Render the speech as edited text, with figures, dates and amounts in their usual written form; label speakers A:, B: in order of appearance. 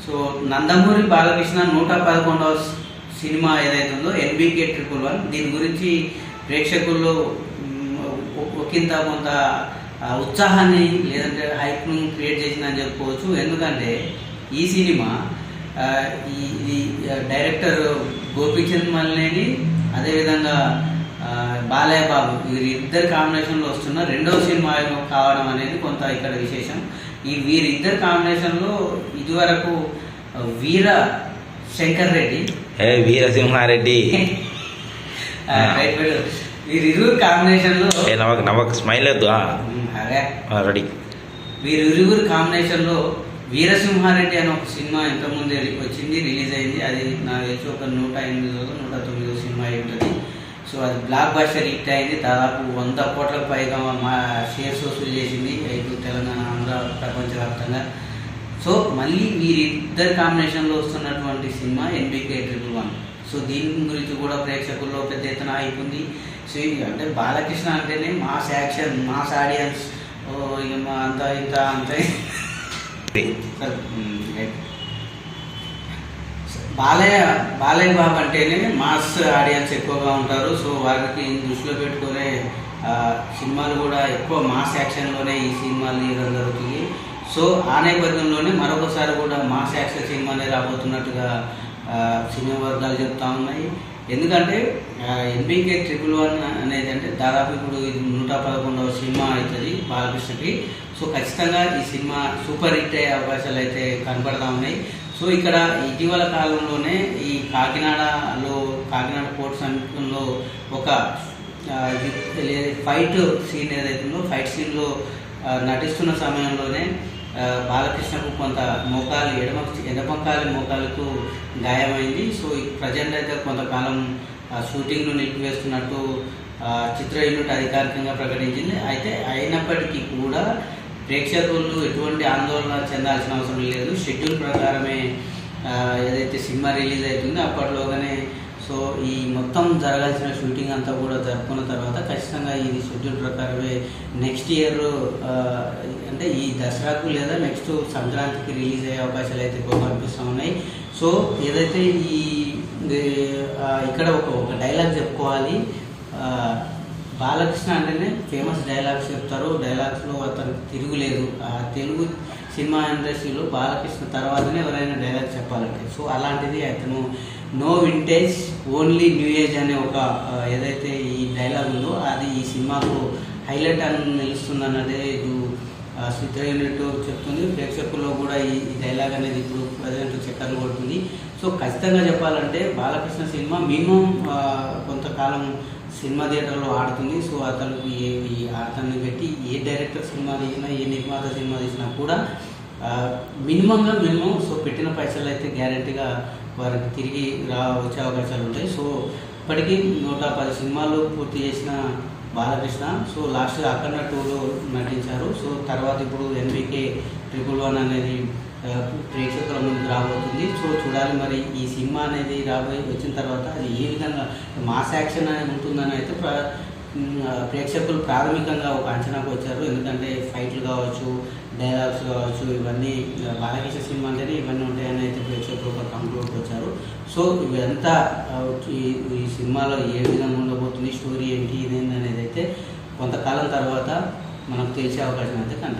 A: So Nandamuri Balakrishna 111వ cinema ఏదైతే ఉందో NBK 111 దీని గురించి ప్రేక్షకుల్లో ఒకంత కొంత ఉత్సాహాన్ని లేదంటే హైప్ను క్రియేట్ చేసిందని చెప్పుకోవచ్చు. ఎందుకంటే ఈ సినిమా ఈ డైరెక్టర్ గోపీచంద్ మల్లేని అదేవిధంగా బాలయ్య బాబు వీరిద్దరు కాంబినేషన్లో వస్తున్న రెండవ సినిమా కావడం అనేది కొంత ఇక్కడ విశేషం. ఈ వీరిద్దరు కాంబినేషన్లో ఇదివరకు వీర శంకర్ రెడ్డి
B: వీరసింహారెడ్డి
A: వీరిరువురు కాంబినేషన్లో
B: నవక్ స్మైల్ రెడీ
A: వీరిరువురు కాంబినేషన్లో వీరసింహారెడ్డి అనే ఒక సినిమా ఇంతకుముందు వచ్చింది, రిలీజ్ అయింది. అది నాకు తెలిసి ఒక 108-109 సినిమా అయి ఉంటుంది. సో అది బ్లాక్ బస్టర్ హిట్ అయింది. దాదాపు 100 కోట్లకు పైగా మా షేర్స్ వసూలు చేసింది ఇటు తెలంగాణ, ఆంధ్ర, ప్రపంచవ్యాప్తంగా. సో మళ్ళీ వీరిద్దరు కాంబినేషన్లో వస్తున్నటువంటి సినిమా ఎన్బికే 111. సో దీని గురించి కూడా ప్రేక్షకుల్లో పెద్ద ఎత్తున అయిపోయింది. సో అంటే బాలకృష్ణ అంటేనే మాస్ యాక్షన్, మాస్ ఆడియన్స్, ఇక మా అంత ఇంత అంతే. బాలయ్య బాబు అంటేనే మాస్ ఆడియన్స్ ఎక్కువగా ఉంటారు. సో వారికి దృష్టిలో పెట్టుకునే సినిమాలు కూడా ఎక్కువ మాస్ యాక్షన్లోనే ఈ సినిమాలు తీయడం జరుగుతుంది. సో ఆ నేపథ్యంలోనే మరొకసారి కూడా మాస్ యాక్షన్ సినిమానే రాబోతున్నట్టుగా సినిమా వర్గాలు చెప్తా ఉన్నాయి. ఎందుకంటే ఎన్బికే 111 అనేది అంటే దాదాపు ఇప్పుడు ఇది 111వ సినిమా అవుతుంది బాలకృష్ణకి. సో ఖచ్చితంగా ఈ సినిమా సూపర్ హిట్ అయ్యే అవకాశాలు అయితే కనపడతా ఉన్నాయి. సో ఇక్కడ ఇటీవల కాలంలోనే ఈ కాకినాడ కోర్ట్ సమీపంలో ఒక ఫైట్ సీన్ ఏదైతుందో ఫైట్ సీన్లో నటిస్తున్న సమయంలోనే బాలకృష్ణకు కొంత మోకాలు ఎడమకాలి మోకాలకు గాయమైంది. సో ప్రజెంట్ అయితే కొంతకాలం షూటింగ్ను నిలిపివేస్తున్నట్టు చిత్ర యూనిట్ అధికారికంగా ప్రకటించింది. అయితే అయినప్పటికీ కూడా ప్రేక్షకులు ఎటువంటి ఆందోళన చెందాల్సిన అవసరం లేదు. షెడ్యూల్ ప్రకారమే ఏదైతే సినిమా రిలీజ్ అవుతుందో అప్పట్లోగానే సో ఈ మొత్తం జరగాల్సిన షూటింగ్ అంతా కూడా జరుపుకున్న తర్వాత ఖచ్చితంగా ఇది షెడ్యూల్ ప్రకారమే నెక్స్ట్ ఇయర్ అంటే ఈ దసరాకు లేదా నెక్స్ట్ సంక్రాంతికి రిలీజ్ అయ్యే అవకాశాలు అయితే ఎక్కువ కనిపిస్తూ ఉన్నాయి. సో ఏదైతే ఇక్కడ ఒక డైలాగ్ చెప్పుకోవాలి. బాలకృష్ణ అంటేనే ఫేమస్ డైలాగ్స్ చెప్తారు. డైలాగ్స్లో అతనికి తిరుగులేదు. తెలుగు సినిమా ఇండస్ట్రీలో బాలకృష్ణ తర్వాతనే ఎవరైనా డైలాగ్ చెప్పాలంటే సో అలాంటిది అతను no vintage only new age అనే ఒక ఏదైతే ఈ డైలాగ్ ఉందో అది ఈ సినిమాకు హైలైట్ అని నిలుస్తుంది అన్నదే చిత్ర యూనిట్ చెప్తుంది. ప్రేక్షకుల్లో కూడా ఈ డైలాగ్ అనేది ఇప్పుడు ప్రజెంట్ చక్కర్లు కొడుతుంది. సో ఖచ్చితంగా చెప్పాలంటే బాలకృష్ణ సినిమా మినిమం కొంతకాలం సినిమా థియేటర్లో ఆడుతుంది. సో అతన్ని పెట్టి ఏ డైరెక్టర్ సినిమా తీసినా ఏ నిర్మాత సినిమా తీసినా కూడా మినిమం సో పెట్టిన పైసలు అయితే గ్యారెంటీగా వారికి తిరిగి వచ్చే అవకాశాలు ఉంటాయి. సో ఇప్పటికీ 110 సినిమాలు పూర్తి చేసిన బాలకృష్ణ సో లాస్ట్ అఖండ 2లో నటించారు. సో తర్వాత ఇప్పుడు ఎన్బికే 111 అనేది ప్రేక్షకుల ముందు రాబోతుంది. సో చూడాలి మరి ఈ సినిమా అనేది వచ్చిన తర్వాత అది ఏ విధంగా మాస్ యాక్షన్ అనేది ఉంటుందని అయితే ప్రేక్షకులు ప్రాథమికంగా ఒక అంచనాకు వచ్చారు. ఎందుకంటే ఫైట్లు కావచ్చు, డైలాగ్స్ కావచ్చు, ఇవన్నీ బాలకృష్ణ సినిమా అంటేనే ఇవన్నీ ఉంటాయని అయితే ప్రేక్షకులు ఒక కంక్లూడ్కి వచ్చారు. సో ఇవంతా ఈ సినిమాలో ఏ విధంగా ఉండబోతుంది, స్టోరీ ఏంటి, ఇదేంటి అనేది అయితే కొంతకాలం తర్వాత మనకు తెలిసే అవకాశం అయితే కనిపిస్తుంది.